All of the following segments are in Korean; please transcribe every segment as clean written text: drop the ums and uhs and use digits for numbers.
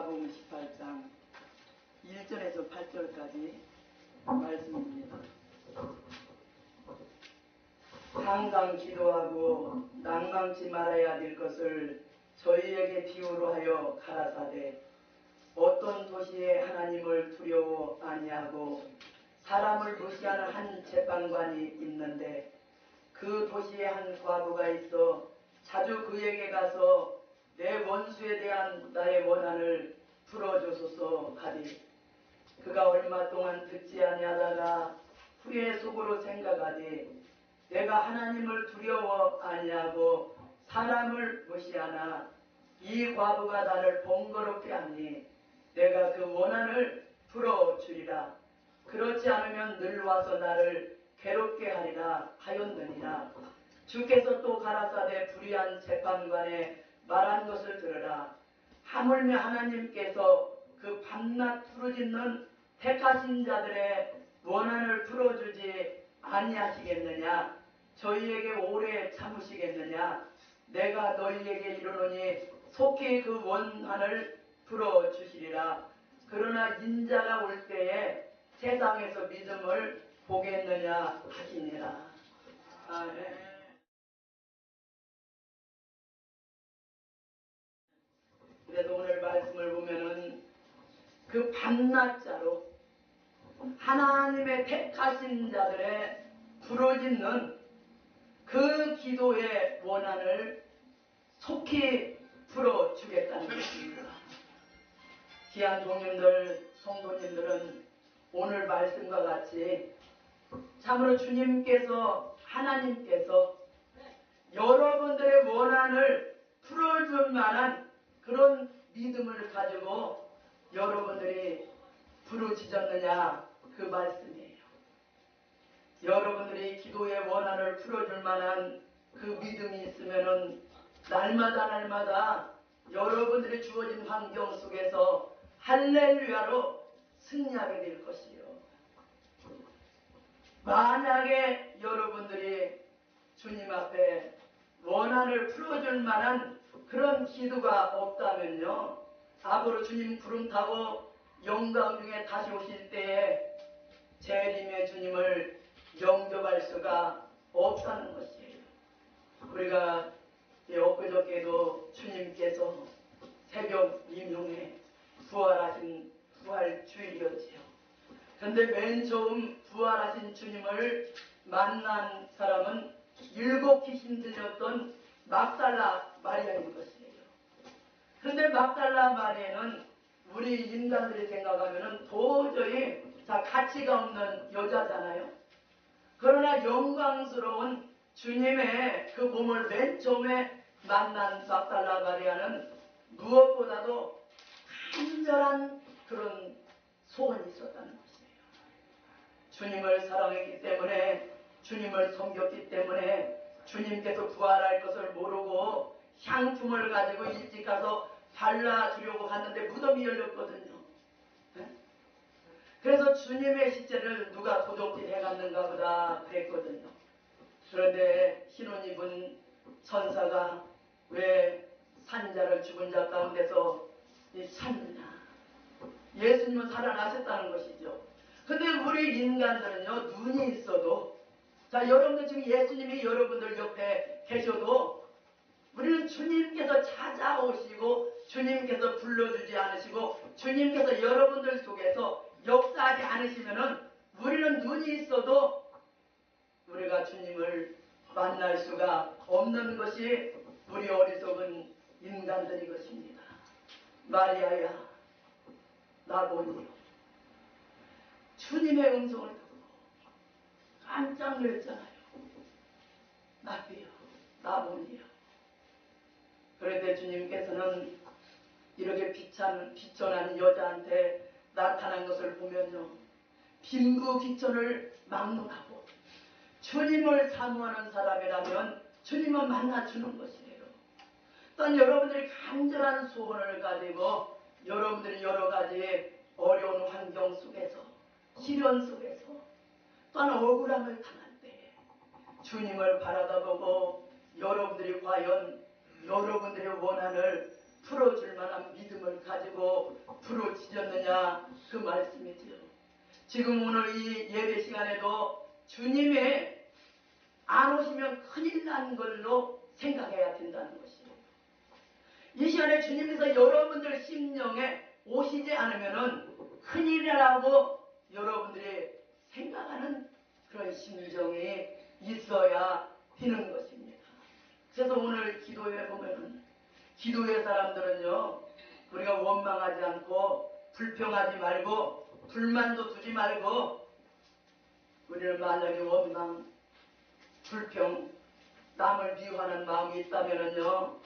마가복음 18장 1절에서 8절까지 말씀입니다. 항상 기도하고 낭망치 말아야 될 것을 저희에게 비유로 하여 가라사대 어떤 도시에 하나님을 두려워 아니하고 사람을 무시하는 한 재판관이 있는데 그 도시에 한 과부가 있어 자주 그에게 가서 내 원수에 대한 나의 원한을 풀어주소서 하리. 그가 얼마 동안 듣지 아니하다가 후에 속으로 생각하되 내가 하나님을 두려워 아니하고 사람을 무시하나 이 과부가 나를 번거롭게 하니 내가 그 원한을 풀어주리라. 그렇지 않으면 늘 와서 나를 괴롭게 하리라 하였느니라. 주께서 또 가라사대 불의한 재판관에 말한 것을 들으라. 하물며 하나님께서 그 밤낮 부르짖는 택하신 자들의 원한을 풀어주지 아니하시겠느냐? 저희에게 오래 참으시겠느냐? 내가 너희에게 이르노니 속히 그 원한을 풀어주시리라. 그러나 인자가 올 때에 세상에서 믿음을 보겠느냐 하시니라. 아멘. 그래서 오늘 말씀을 보면은 그 밤낮자로 하나님의 택하신 자들의 부르짖는 그 기도의 원한을 속히 풀어주겠다는 것입니다. 귀한 종님들, 성도님들은 오늘 말씀과 같이 참으로 주님께서 하나님께서 여러분들의 원한을 풀어줄 만한 그런 믿음을 가지고 여러분들이 부르짖었느냐 그 말씀이에요. 여러분들이 기도의 원한을 풀어줄 만한 그 믿음이 있으면은 날마다 여러분들이 주어진 환경 속에서 할렐루야로 승리하게 될 것이요. 만약에 여러분들이 주님 앞에 원한을 풀어줄 만한 그런 기도가 없다면요, 앞으로 주님 구름 타고 영광 중에 다시 오실 때에 재림의 주님을 영접할 수가 없다는 것이에요. 우리가 엊그저께도 주님께서 새벽 임용에 부활하신 부활주일이었지요. 그런데 맨 처음 부활하신 주님을 만난 사람은 7 귀신 들렸던 막달라 마리아인 것이에요. 그런데 막달라 마리아는 우리 인간들이 생각하면 도저히 가치가 없는 여자잖아요. 그러나 영광스러운 주님의 그 몸을 맨 처음에 만난 막달라 마리아는 무엇보다도 간절한 그런 소원이 있었다는 것이에요. 주님을 사랑했기 때문에, 주님을 섬겼기 때문에 주님께서 부활할 것을 모르고 향품을 가지고 일찍 가서 발라주려고 갔는데 무덤이 열렸거든요. 그래서 주님의 시체를 누가 도둑질 해갔는가 보다 그랬거든요. 그런데 흰옷 입은 천사가 왜 산자를 죽은 자 가운데서 찾느냐. 예수님은 살아나셨다는 것이죠. 근데 우리 인간들은요, 눈이 있어도, 여러분들 지금 예수님이 여러분들 옆에 계셔도 우리는 주님께서 찾아오시고 주님께서 불러주지 않으시고 주님께서 여러분들 속에서 역사하지 않으시면은 우리는 눈이 있어도 우리가 주님을 만날 수가 없는 것이 우리 어리석은 인간들이 것입니다. 마리아야, 나 보니요. 주님의 음성을 듣고 깜짝 놀랐잖아요. 나비요, 나 보니요. 그런데 주님께서는 이렇게 비천한 여자한테 나타난 것을 보면요, 빈부귀천을 막론하고 주님을 사모하는 사람이라면 주님은 만나주는 것이에요. 또한 여러분들이 간절한 소원을 가지고 여러분들이 여러 가지 어려운 환경 속에서, 시련 속에서, 또한 억울함을 당할 때에 주님을 바라다보고 여러분들이 과연 여러분들의 원한을 풀어줄 만한 믿음을 가지고 부르짖었느냐 그 말씀이지요. 지금 오늘 이 예배 시간에도 주님의 안 오시면 큰일 난 걸로 생각해야 된다는 것이에요. 이 시간에 주님께서 여러분들 심령에 오시지 않으면은 큰일이라고 여러분들이 생각하는 그런 심정이 있어야 되는 것입니다. 그래서 오늘 기도회 보면은 기도회 사람들은요, 우리가 원망하지 않고 불평하지 말고 불만도 두지 말고, 우리는 만약에 원망, 불평, 남을 미워하는 마음이 있다면은요,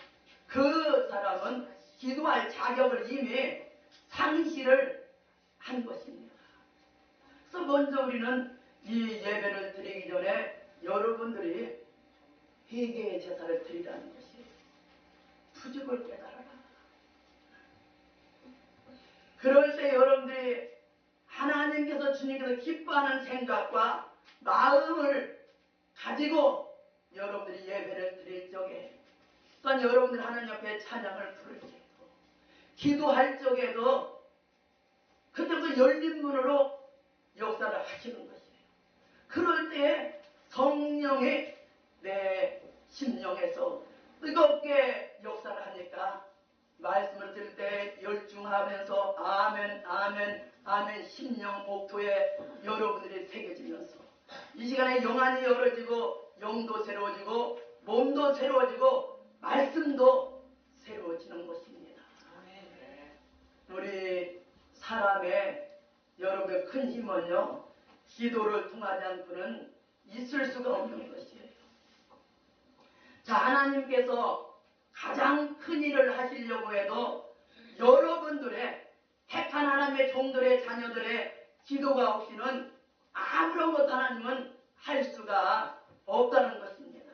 그 사람은 기도할 자격을 이미 상실을 한 것입니다. 그래서 먼저 우리는 이 예배를 드리기 전에 여러분들이 회개의 제사를 드리라는 것이에요. 부족을 깨달아라. 그럴 때 여러분들이 하나님께서 주님께서 기뻐하는 생각과 마음을 가지고 여러분들이 예배를 드릴 적에, 또한 여러분들 하나님 앞에 찬양을 부를 때도, 기도할 적에도 그때부터 열린 문으로 역사를 하시는 것이에요. 그럴 때 성령이 내 심령에서 뜨겁게 역사를 하니까 말씀을 들을 때 열중하면서 아멘 아멘 아멘 심령 옥토에 여러분들이 새겨지면서 이 시간에 영안이 열어지고 영도 새로워지고 몸도 새로워지고 말씀도 새로워지는 것입니다. 우리 사람의 여러분의 큰 힘은요, 기도를 통하지 않고는 있을 수가 없는 것이에요. 자, 하나님께서 가장 큰 일을 하시려고 해도 여러분들의 택한 하나님의 종들의 자녀들의 기도가 없이는 아무런 것 하나님은 할 수가 없다는 것입니다.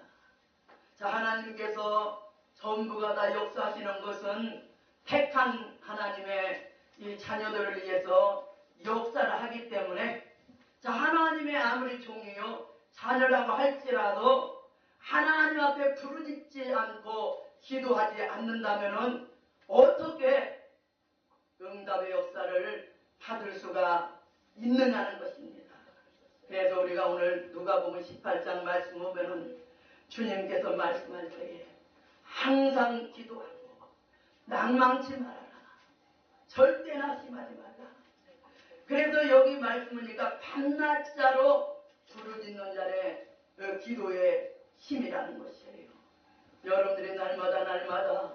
자, 하나님께서 전부가 다 역사하시는 것은 택한 하나님의 이 자녀들을 위해서 역사를 하기 때문에, 자, 하나님의 아무리 종이요 자녀라고 할지라도 하나님 앞에 부르짖지 않고 기도하지 않는다면은 어떻게 응답의 역사를 받을 수가 있느냐는 것입니다. 그래서 우리가 오늘 누가복음 18장 말씀 보면은 주님께서 말씀할 때에 항상 기도하고 낭망치 말아라. 절대 낙심하지 말라. 그래서 여기 말씀이니까 밤낮자로 부르짖는 자의 그 기도의 힘이라는 것이에요. 여러분들이 날마다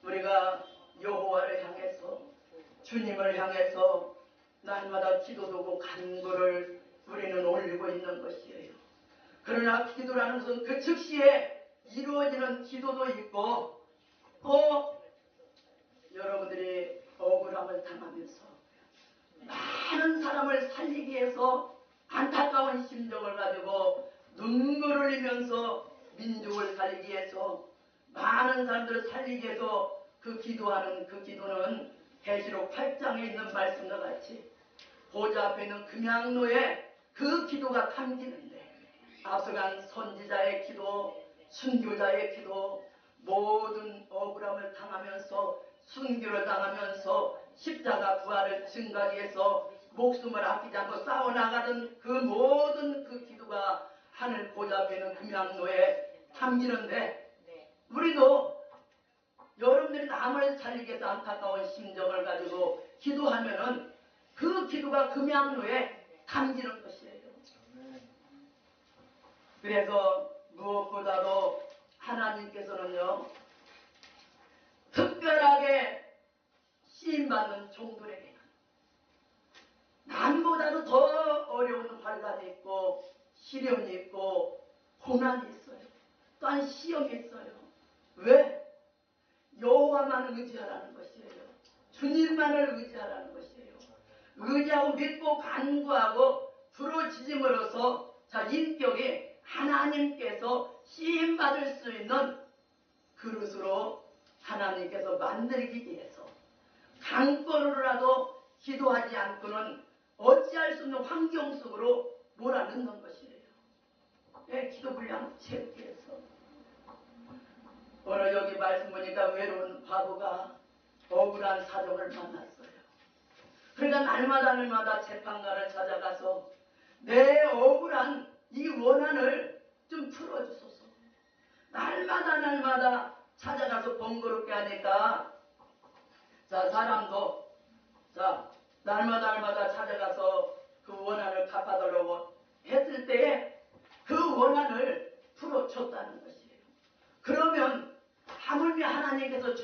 우리가 여호와를 향해서, 주님을 향해서 날마다 기도하고 간구를 우리는 올리고 있는 것이에요. 그러나 기도라는 것은 그 즉시에 이루어지는 기도도 있고, 또 여러분들이 억울함을 당하면서 많은 사람을 살리기 위해서 안타까운 심정을 가지고 눈물을 흘리면서 민족을 살리기 위해서, 많은 사람들을 살리기 위해서 그 기도하는 그 기도는 계시록 8장에 있는 말씀과 같이 보좌 앞에 있는 금양로에 그 기도가 담기는데, 앞서간 선지자의 기도, 순교자의 기도, 모든 억울함을 당하면서 순교를 당하면서 십자가 부활을 증가하기 위해서 목숨을 아끼지 않고 싸워나가던 그 모든 그 기도가 하늘 보좌 앞에 있는 금양로에 담기는데, 우리도 여러분들이 남을 살리기 위해서 안타까운 심정을 가지고 기도하면은 그 기도가 금양로에 담기는 것이에요. 그래서 무엇보다도 하나님께서는요, 특별하게 쓰임받는 종들에게는 남보다도 더 어려운 환란이 있고 시련이 있고 고난이 있어요. 또한 시험이 있어요. 왜? 여호와만 의지하라는 것이에요. 주님만을 의지하라는 것이에요. 의지하고 믿고 간구하고 부르짖음으로써 자, 인격이 하나님께서 쓰임받을 수 있는 그릇으로 하나님께서 만들기 위해서 강권으로라도 기도하지 않고는 어찌할 수 없는 환경 속으로 몰아넣는 것이에요. 내 기도 분량 채우기 위해서. 오늘 여기 말씀 보니까 외로운 과부가 억울한 사정을 만났어요. 그러니까 날마다 재판관을 찾아가서 내 억울한 이 원한을 좀 풀어주소서. 날마다 찾아가서 번거롭게 하니까 자 사람도 자 날마다 찾아가서 그 원한을 갚아달라고 했을 때에 그 원한을 풀어줬다는 것이에요. 그러면 하물며 하나님께서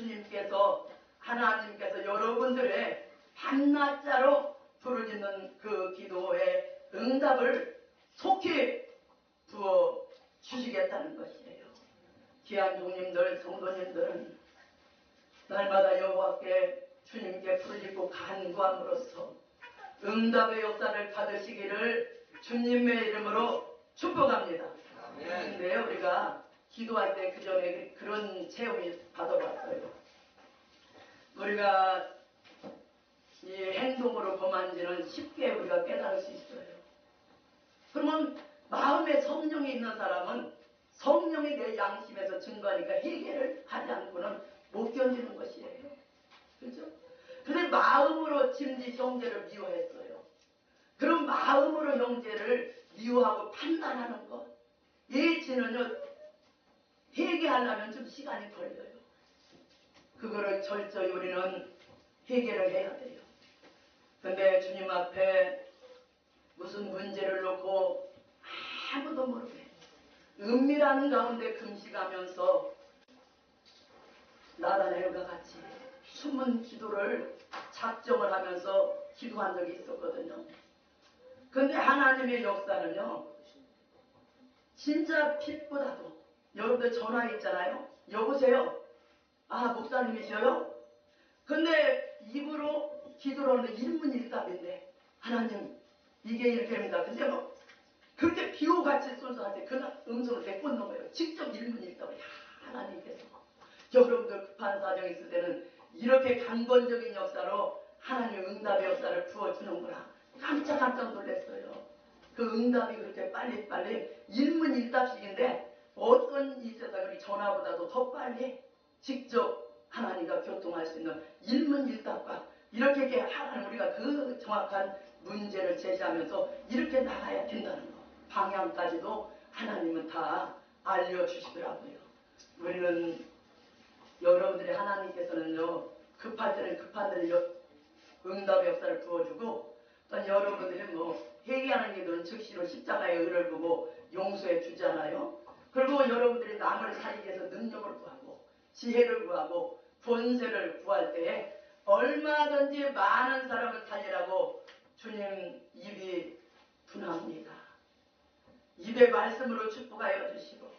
여러분들의 밤낮자로 부르짖는 그 기도의 응답을 속히 부어 주시겠다는 것이에요. 귀한 종님들, 성도님들은 날마다 여호와께 주님께 부르짖고 간구함으로써 응답의 역사를 받으시기를 주님의 이름으로 축복합니다. 그런데 우리가 기도할 때 그 전에 그런 체험이 받아봤어요. 우리가 이 행동으로 범한지는 쉽게 우리가 깨달을 수 있어요. 그러면 마음에 성령이 있는 사람은 성령이 내 양심에서 증거하니까 해결을 하지 않고는 못 견디는 것이에요. 그렇죠? 근데 마음으로 짐짓 형제를 미워했어요. 그럼 마음으로 형제를 미워하고 판단하는 것. 이 죄는요, 회개하려면 좀 시간이 걸려요. 그거를 철저히 우리는 해결을 해야 돼요. 근데 주님 앞에 무슨 문제를 놓고 아무도 모르게 은밀한 가운데 금식하면서 나다나엘과 같이 숨은 기도를 작정을 하면서 기도한 적이 있었거든요. 근데 하나님의 역사는요, 진짜 빛보다도, 여러분들 전화 있잖아요. 여보세요? 아, 목사님이셔요? 근데 입으로 기도를 하는데 일문일답인데, 하나님 이게 이렇게 됩니다. 근데 뭐 그렇게 비호같이 쏜소한테 그 음성을 내꽂는 거예요. 직접 일문일답을. 하나님께서 여러분들 급한 사정이 있을 때는 이렇게 강건적인 역사로 하나님의 응답의 역사를 부어주는구나. 깜짝 놀랐어요. 그 응답이 그렇게 빨리 일문일답식인데 어떤 이 세상이 전화보다도 더 빨리 직접 하나님과 교통할 수 있는 일문일답과 이렇게 하나님 우리가 그 정확한 문제를 제시하면서 이렇게 나가야 된다는 거. 방향까지도 하나님은 다 알려주시더라고요. 우리는 여러분들이 하나님께서는요, 급할 때는 급한 대로 응답의 역사를 부어주고, 또 여러분들이 회개하는 기도는 즉시로 십자가의 의를 보고 용서해 주잖아요. 그리고 여러분들이 남을 살리기 위해서 능력을 구하고 지혜를 구하고 권세를 구할 때에 얼마든지 많은 사람을 살리라고 주님 입이 분합니다. 입의 말씀으로 축복하여 주시고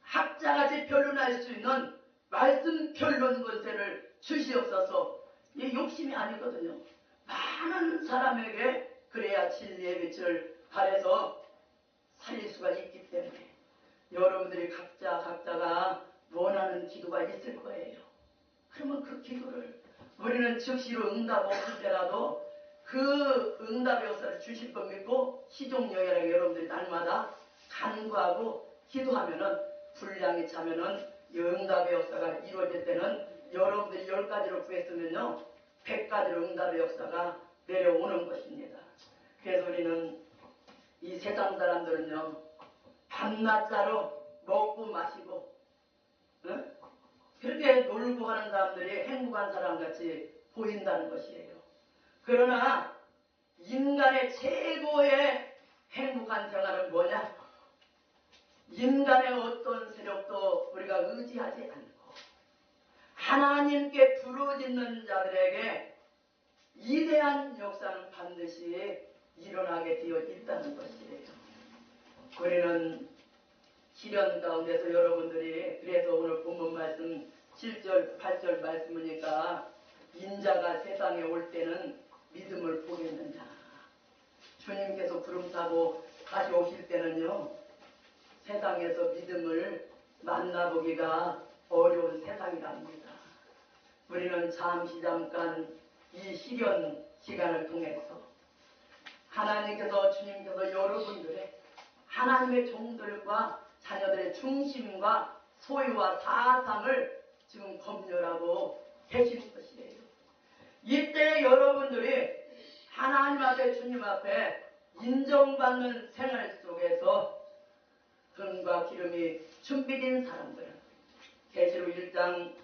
학자같이 변론할 수 있는 말씀 변론 권세를 주시옵소서. 이게 욕심이 아니거든요. 많은 사람에게 그래야 진리의 빛을 발해서 살릴 수가 있기 때문에 여러분들이 각자가 원하는 기도가 있을 거예요. 그러면 그 기도를 우리는 즉시로 응답 없을 때라도 그 응답의 역사를 주실 것 믿고 시종여혈하게 여러분들이 날마다 간구하고 기도하면은 분량이 차면은 이 응답의 역사가 이루어질 때는 여러분들이 10가지로 구했으면요 100가지로 응답의 역사가 내려오는 것입니다. 그래서 우리는 이 세상 사람들은요 밤낮자로 먹고 마시고 그렇게 놀고 하는 사람들이 행복한 사람같이 보인다는 것이에요. 그러나 인간의 최고의 행복한 생활은 뭐냐? 인간의 어떤 세력도 우리가 의지하지 않고 하나님께 부르짖는 자들에게 위대한 역사는 반드시 일어나게 되어 있다는 것이에요. 우리는 시련 가운데서 여러분들이 그래서 오늘 본문 말씀 7절 8절 말씀이니까 인자가 세상에 올 때는 믿음을 보겠느냐. 주님께서 구름 타고 다시 오실 때는요 세상에서 믿음을 만나보기가 어려운 세상이랍니다. 우리는 잠깐 이 시련 시간을 통해서 하나님께서 주님께서 여러분들의 하나님의 종들과 자녀들의 중심과 소유와 사상을 지금 검열하고 계시는 것이에요. 이때 여러분들이 하나님 앞에 주님 앞에 인정받는 생활 속에서 등과 기름이 준비된 사람들은 계시록 1장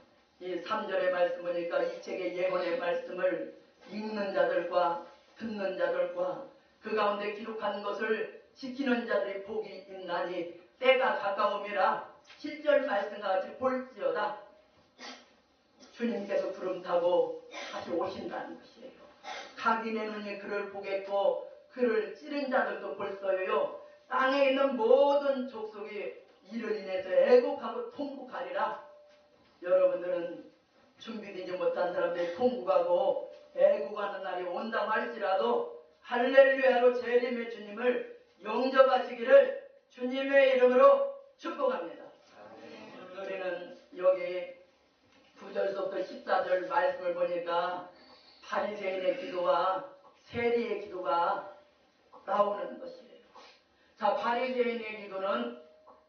3절의 말씀 보니까 이 책의 예언의 말씀을 읽는 자들과 듣는 자들과 그 가운데 기록한 것을 지키는 자들이 복이 있나니 때가 가까움이라 7절 말씀과 같이 볼지어다. 주님께서 구름 타고 다시 오신다는 것이에요. 각인의 눈이 그를 보겠고 그를 찌른 자들도 볼서요. 땅에 있는 모든 족속이 이를 인해서 애곡하고 통곡하리라. 여러분들은 준비되지 못한 사람들이 통곡하고 애곡하는 날이 온다 할지라도 할렐루야로 재림의 주님을 영접하시기를 주님의 이름으로 축복합니다. 우리는 여기 9절부터 14절 말씀을 보니까 바리새인의 기도와 세리의 기도가 나오는 것이에요. 자, 바리새인의 기도는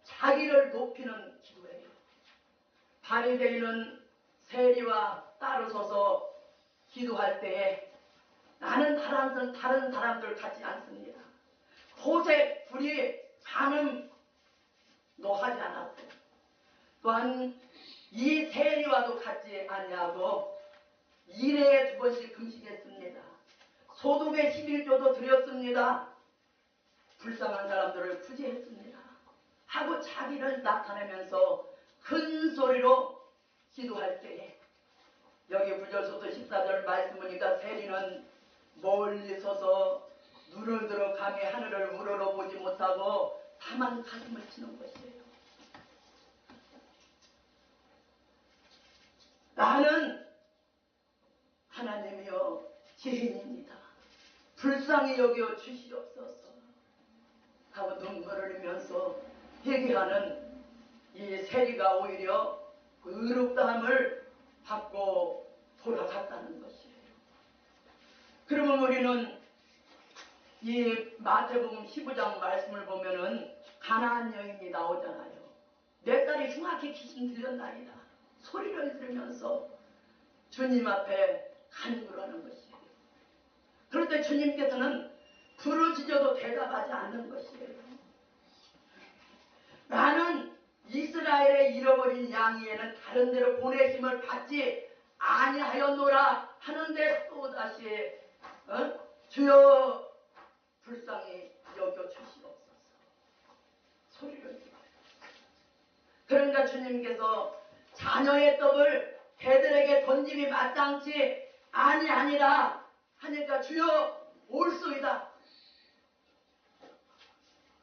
자기를 높이는 기도예요. 바리새인은 세리와 따로 서서 기도할 때에 나는 다른 사람들 같지 않습니다. 호색, 불의, 간음도 하지 않았고 또한 이 세리와도 같지 아니하고 일에 2번씩 금식했습니다. 소득의 11조도 드렸습니다. 불쌍한 사람들을 구제했습니다. 하고 자기를 나타내면서 큰 소리로 기도할 때에 여기 9절부터 14절 말씀 보니까 세리는 멀리 서서 눈을 들어 감히 하늘을 우러러보지 못하고 다만 가슴을 치는 것이에요. 나는 하나님이여 죄인입니다. 불쌍히 여겨 주시옵소서 하고 눈물을 흘리면서 회개하는 이 세리가 오히려 의롭다함을 받고 돌아갔다는 것이에요. 그러면 우리는 이 마태복음 15장 말씀을 보면은 가나안 여인이 나오잖아요. 내 딸이 흉악히 귀신 들렸나이다. 소리를 들으면서 주님 앞에 간구하는 것이에요. 그럴 때 주님께서는 부르짖어도 대답하지 않는 것이에요. 나는 이스라엘의 잃어버린 양이에는 다른 데로 보내심을 받지 아니하였노라 하는데 또다시 주여 불쌍히 여겨주시옵소서 소리를 들어요. 그러니까 주님께서 자녀의 떡을 개들에게 던짐이 마땅치 아니라 하니까 주여 올소이다.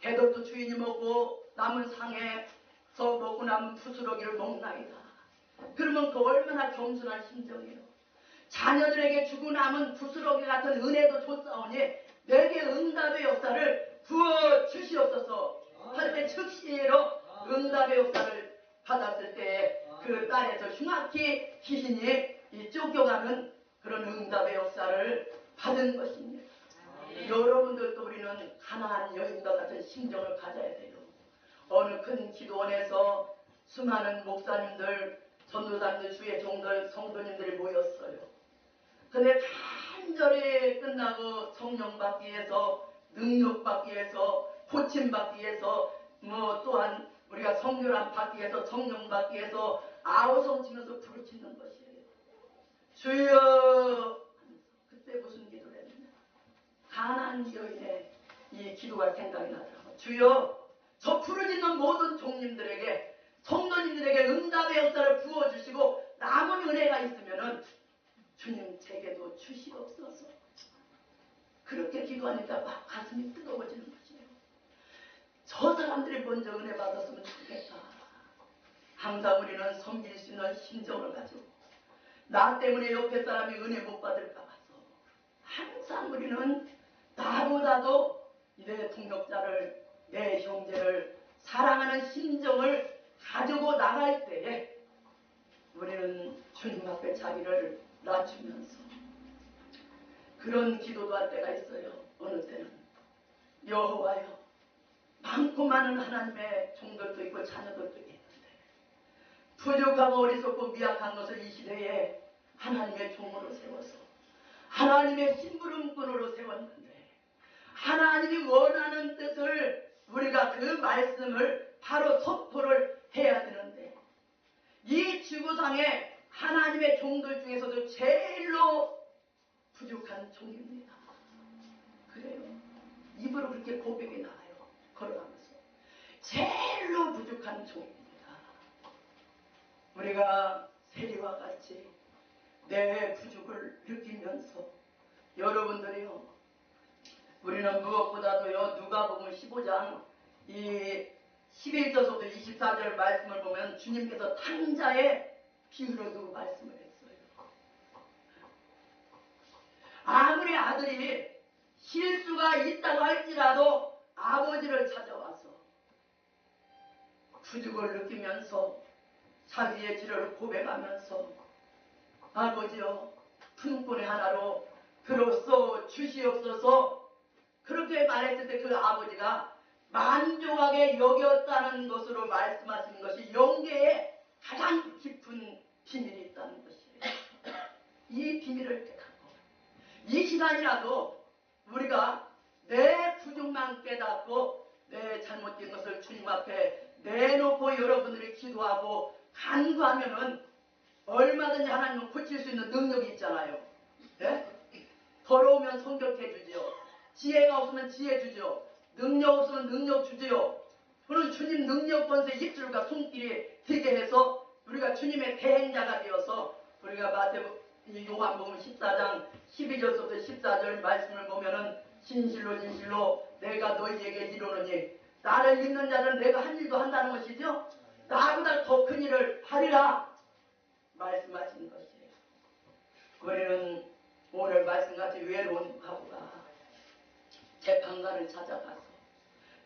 개들도 주인이 먹고 남은 상에서 먹고 남은 부스러기를 먹나이다. 그러면 그 얼마나 겸손한 심정이에요. 자녀들에게 주고 남은 부스러기 같은 은혜도 줬사오니 내게 응답의 역사를 부어 주시옵소서 할 때 즉시로 응답의 역사를 받았을 때 그 딸에서 흉악히 귀신이 쫓겨가는 그런 응답의 역사를 받은 것입니다. 여러분들도 우리는 가나안 여인과 같은 심정을 가져야 돼요. 어느 큰 기도원에서 수많은 목사님들, 전도사님들, 주의 종들, 성도님들이 모였어요. 근데 간절히 끝나고 성령 받기 위해서, 능력 받기 위해서, 고침 받기 위해서, 또한 우리가 성결함 받기 위해서, 성령 받기 위해서 아우성 치면서 부르짖는 것이에요. 주여! 그때 무슨 기도를 했느냐? 가나안 여인의 이 기도가 생각이 나더라고요. 주여! 저 부르짖는 모든 종님들에게, 성도님들에게 응답의 역사를 부어주시고 남은 은혜가 있으면은 주님 제게도 주시옵소서. 그렇게 기도하니까 막 가슴이 뜨거워지는 것이에요. 저 사람들이 먼저 은혜 받았으면 좋겠다. 항상 우리는 섬길 수 있는 심정을 가지고 나 때문에 옆에 사람이 은혜 못 받을까 봐서 항상 우리는 나보다도 내 동역자를, 내 형제를 사랑하는 심정을 가지고 나갈 때에 우리는 주님 앞에 자기를 낮추면서 그런 기도도 할 때가 있어요. 어느 때는 여호와여, 많고 많은 하나님의 종들도 있고 자녀들도 있는데 부족하고 어리석고 미약한 것을 이 시대에 하나님의 종으로 세워서 하나님의 심부름꾼으로 세웠는데 하나님이 원하는 뜻을 우리가 그 말씀을 바로 선포를 해야 되는데 이 지구상에 하나님의 종들 중에서도 제일로 부족한 종입니다. 그래요. 입으로 그렇게 고백이 나와요. 걸어가면서. 제일로 부족한 종입니다. 우리가 세리와 같이 내 부족을 느끼면서 여러분들이요. 우리는 무엇보다도요. 누가복음 15장 이 11절부터 24절 말씀을 보면 주님께서 탕자의 비유를 두고 말씀을 했어요. 아무리 아들이 실수가 있다고 할지라도 아버지를 찾아와서 부족을 느끼면서 자기의 죄를 고백하면서 아버지여 품꾼의 하나로 들어서 주시옵소서 그렇게 말했을 때 그 아버지가 만족하게 여겼다는 것으로 말씀하시는 것이 영계에 가장 깊은 비밀이 있다는 것이에요. 이 비밀을 깨닫고 이 시간이라도 우리가 내 부족만 깨닫고 내 잘못된 것을 주님 앞에 내놓고 여러분들이 기도하고 간구하면은 얼마든지 하나님은 고칠 수 있는 능력이 있잖아요. 네? 더러우면 성격해 주지요. 지혜가 없으면 지혜 주지요. 능력 없으면 능력 주지요. 그는 주님 능력 권세 입술과 손길이 되게 해서 우리가 주님의 대행자가 되어서 우리가 요한복음 14장 12절부터 14절 말씀을 보면은 진실로 진실로 내가 너희에게 이르노니 나를 믿는 자는 내가 한 일도 한다는 것이죠. 나보다 더 큰 일을 하리라 말씀하신 것이에요. 우리는 오늘 말씀같이 외로운 과부가 재판관을 찾아가서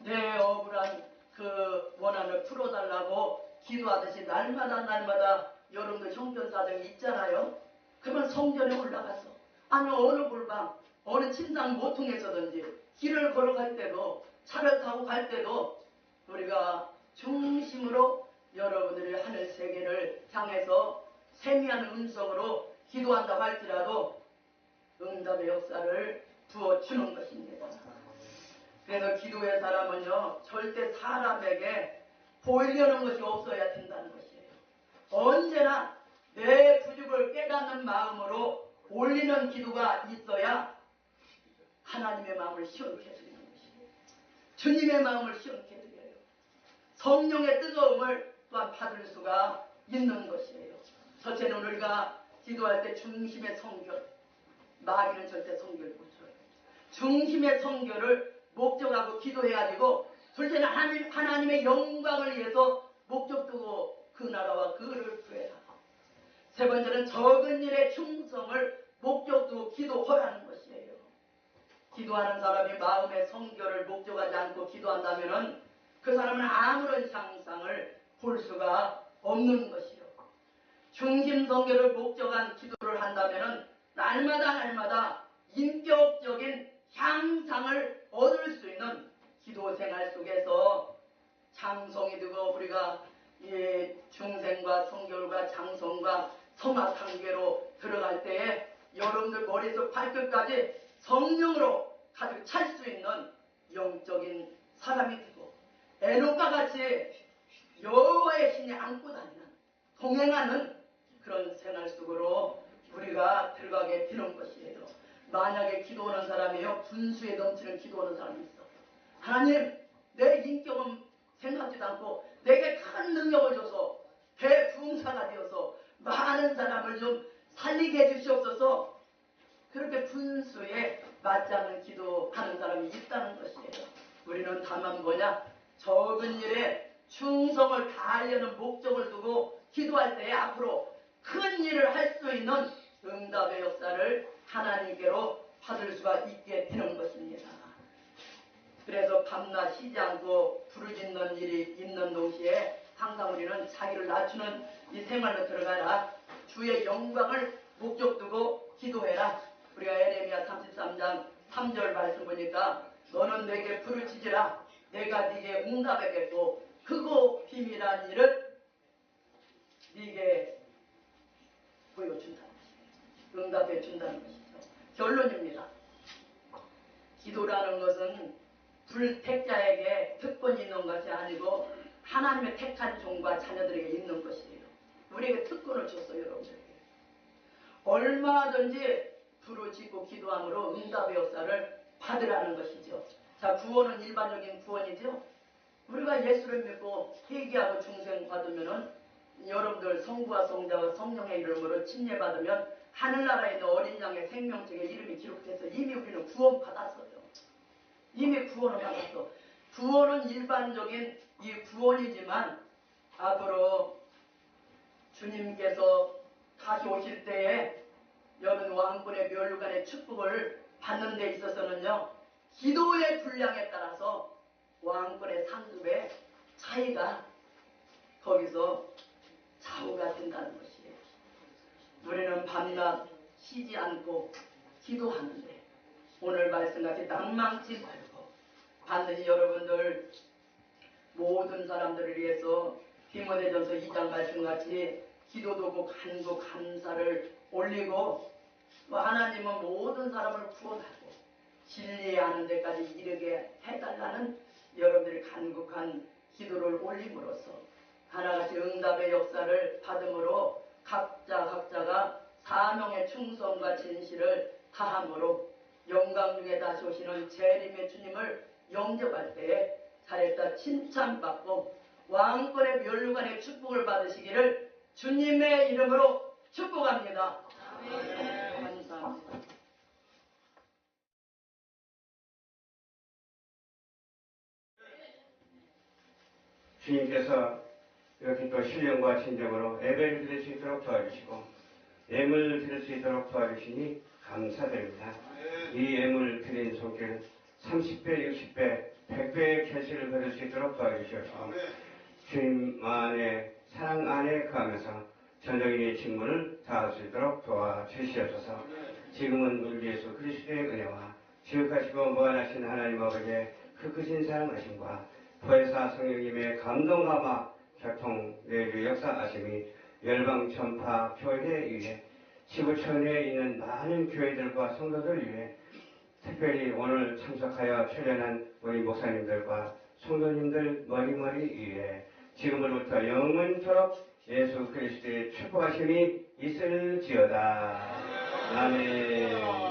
내 억울한 그 원한을 풀어달라고 기도하듯이 날마다 여러분들 형편사정이 있잖아요. 그러면 성전에 올라가서 아니면 어느 골방 어느 침상 모퉁에서든지 길을 걸어갈 때도 차를 타고 갈 때도 우리가 중심으로 여러분들이 하늘 세계를 향해서 세미한 음성으로 기도한다고 할지라도 응답의 역사를 부어주는 것입니다. 그래서 기도의 사람은요 절대 사람에게 보이려는 것이 없어야 된다는 것이에요. 언제나 내 부족을 깨닫는 마음으로 올리는 기도가 있어야 하나님의 마음을 시원케 해드리는 것이에요. 주님의 마음을 시원케 해드려요. 성령의 뜨거움을 또한 받을 수가 있는 것이에요. 첫째는 우리가 기도할 때 중심의 성결, 마귀는 절대 성결 못 줘요. 중심의 성결을 목적하고 기도해야 되고, 둘째는 하나님의 영광을 위해서 목적 두고 그 나라와 그 의를 구해라. 세 번째는 적은 일의 충성을 목적 두고 기도하라는 것이에요. 기도하는 사람이 마음의 성결을 목적하지 않고 기도한다면 그 사람은 아무런 향상을 볼 수가 없는 것이요. 중심 성결을 목적한 기도를 한다면 날마다 인격적인 향상을 얻을 수 있는 기도 생활 속에서 장성이 되고 우리가 중생과 성결과 장성과 성악 관계로 들어갈 때에 여러분들 머리에서 발끝까지 성령으로 가득 찰 수 있는 영적인 사람이 되고 에녹과 같이 여호와의 신이 안고 다니는 동행하는 그런 생활 속으로 우리가 들어가게 되는 것이에요. 만약에 기도하는 사람이요 분수에 넘치는 기도하는 사람이 있어. 하나님 내 인격은 생각지도 않고 내게 큰 능력을 줘서 대부흥사가 되어서 많은 사람을 좀 살리게 해주시옵소서. 그렇게 분수에 맞지 않는 기도하는 사람이 있다는 것이에요. 우리는 다만 뭐냐 적은 일에 충성을 다하려는 목적을 두고 기도할 때에 앞으로 큰 일을 할 수 있는 응답의 역사를 하나님께로 받을 수가 있게 되는 것입니다. 그래서 밤낮 쉬지 않고 부르짖는 일이 있는 동시에 항상 우리는 자기를 낮추는 이 생활로 들어가라. 주의 영광을 목적 두고 기도해라. 우리가 에레미야 33장 3절 말씀 보니까 너는 내게 부르짖으라. 내가 네게 응답하겠고 크고 비밀한 일을 네게 보여준다는 것이에요. 응답해 준다는 것이죠. 결론입니다. 기도라는 것은 불택자에게 특권이 있는 것이 아니고 하나님의 택한 종과 자녀들에게 있는 것이에요. 우리에게 특권을 줬어요, 여러분들에게. 얼마든지 부르짖고 기도함으로 응답의 역사를 받으라는 것이죠. 자, 구원은 일반적인 구원이죠. 우리가 예수를 믿고 회개하고 중생 받으면은 여러분들 성부와 성자와 성령의 이름으로 침례받으면 하늘나라에 있는 어린 양의 생명책에 이름이 기록돼서 이미 우리는 구원 받았어요. 이미 구원을 받았어. 구원은 일반적인 이 구원이지만 앞으로 주님께서 다시 오실 때에 여러분 왕권의 멸류관의 축복을 받는 데 있어서는요, 기도의 분량에 따라서 왕권의 상급의 차이가 거기서 좌우가 된다는 것이에요. 우리는 밤낮 쉬지 않고 기도하는데 오늘 말씀같이 낭망치 말고 반드시 여러분들 모든 사람들을 위해서 디모데전서 2장 말씀같이 기도도고 간구 감사를 올리고 또 하나님은 모든 사람을 구원하고 진리에 아는 데까지 이르게 해달라는 여러분들의 간곡한 기도를 올림으로써 하나같이 응답의 역사를 받음으로 각자가 사명의 충성과 진실을 다함으로 영광 중에 다시 오시는 재림의 주님을 영접할 때에 잘했다 칭찬받고 왕권의 멸류관의 축복을 받으시기를 주님의 이름으로 축복합니다. 감사합니다. 주님께서 이렇게 또 신령과 진정으로 예배를 드릴 수 있도록 도와주시고 예물을 드릴 수 있도록 도와주시니 감사드립니다. 이 예물을 드린 손길 30배, 60배, 100배의 결실을 거둘 수 있도록 도와주시옵시고 주님 안에 사랑 안에 거하면서 전적인의 직무를 다할 수 있도록 도와주시옵소서. 지금은 우리 예수 그리스도의 은혜와 지극하시고 무한하신 하나님 아버지의 그 크신 사랑하심과 보혜사 성령님의 감동감화 교통 내주 역사하심이 열방 전파 교회 위에 지구촌에 있는 많은 교회들과 성도들 위해 특별히 오늘 참석하여 출연한 우리 목사님들과 성도님들 머리머리 위에 지금으로부터 영원토록 예수 그리스도의 축복하심이 있을지어다. 아멘.